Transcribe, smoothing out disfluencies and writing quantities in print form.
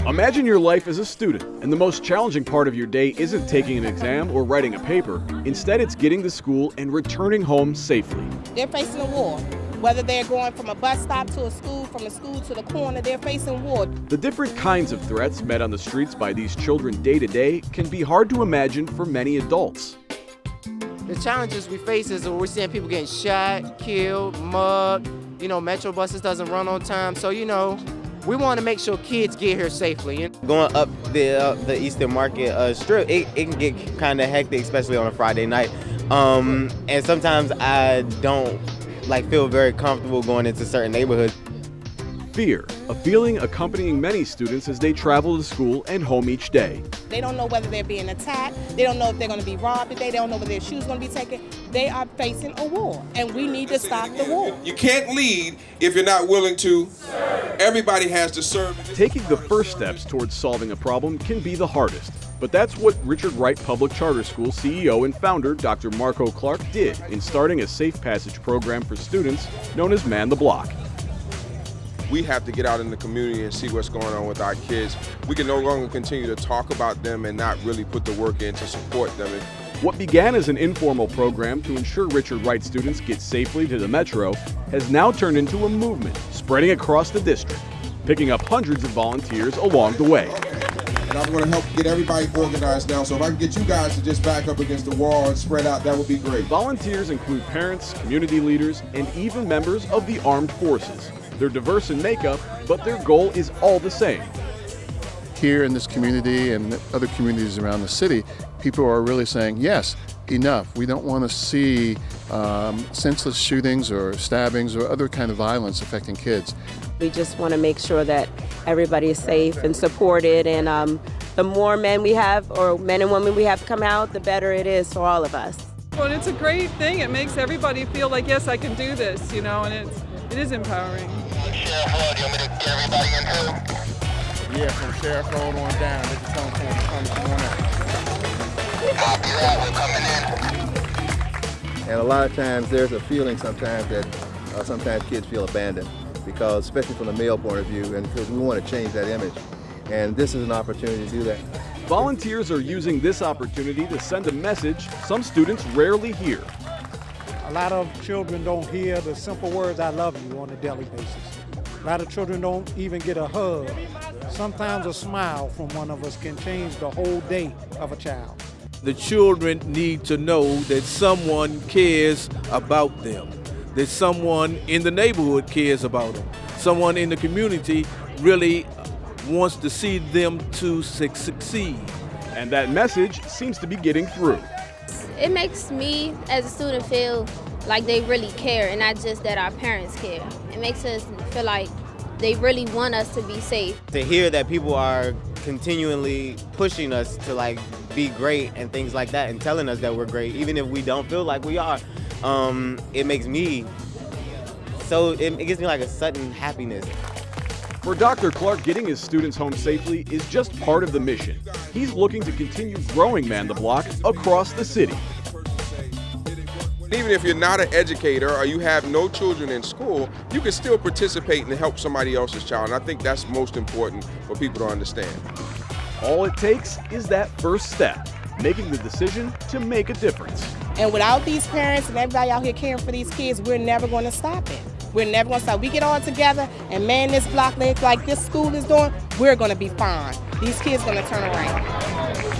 Imagine your life as a student, and the most challenging part of your day isn't taking an exam or writing a paper. Instead, it's getting to school and returning home safely. They're facing a war. Whether they're going from a bus stop to a school, from a school to the corner, they're facing war. The different kinds of threats met on the streets by these children day to day can be hard to imagine for many adults. The challenges we face is we're seeing people getting shot, killed, mugged. Metro buses doesn't run on time. So, we want to make sure kids get here safely. Going up the Eastern Market Strip, it can get kind of hectic, especially on a Friday night. And sometimes I don't feel very comfortable going into certain neighborhoods. Fear, a feeling accompanying many students as they travel to school and home each day. They don't know whether they're being attacked. They don't know if they're going to be robbed today. They don't know whether their shoes are going to be taken. They are facing a war, and we need to stop the war. You can't lead if you're not willing to serve. Everybody has to serve. Taking the first steps towards solving a problem can be the hardest. But that's what Richard Wright Public Charter School CEO and founder Dr. Marco Clark did in starting a safe passage program for students known as Man the Block. We have to get out in the community and see what's going on with our kids. We can no longer continue to talk about them and not really put the work in to support them. What began as an informal program to ensure Richard Wright students get safely to the Metro has now turned into a movement spreading across the district, picking up hundreds of volunteers along the way. And I'm going to help get everybody organized now, so if I can get you guys to just back up against the wall and spread out, that would be great. Volunteers include parents, community leaders, and even members of the armed forces. They're diverse in makeup, but their goal is all the same. Here in this community and other communities around the city, people are really saying, yes, enough. We don't want to see senseless shootings or stabbings or other kind of violence affecting kids. We just want to make sure that everybody is safe and supported, and the more men we have, or men and women we have come out, the better it is for all of us. Well, it's a great thing. It makes everybody feel like, yes, I can do this, and it is empowering. Sheriff Road, you want me to get everybody in too? Yeah, from Sheriff Road on down. They can come on out. Copy that, we're coming in. And a lot of times there's a feeling sometimes that sometimes kids feel abandoned, because especially from the male point of view, and because we want to change that image. And this is an opportunity to do that. Volunteers are using this opportunity to send a message some students rarely hear. A lot of children don't hear the simple words, I love you, on a daily basis. A lot of children don't even get a hug. Sometimes a smile from one of us can change the whole day of a child. The children need to know that someone cares about them, that someone in the neighborhood cares about them, someone in the community really wants to see them to succeed. And that message seems to be getting through. It makes me as a student feel like they really care, and not just that our parents care. It makes us feel like they really want us to be safe. To hear that people are continually pushing us to be great and things like that, and telling us that we're great, even if we don't feel like we are, it makes me it gives me a sudden happiness. For Dr. Clark, getting his students home safely is just part of the mission. He's looking to continue growing Man the Block across the city. Even if you're not an educator or you have no children in school, you can still participate and help somebody else's child. And I think that's most important for people to understand. All it takes is that first step, making the decision to make a difference. And without these parents and everybody out here caring for these kids, we're never going to stop it. We're never going to stop. We get all together and man this block like this school is doing, we're going to be fine. These kids are going to turn around.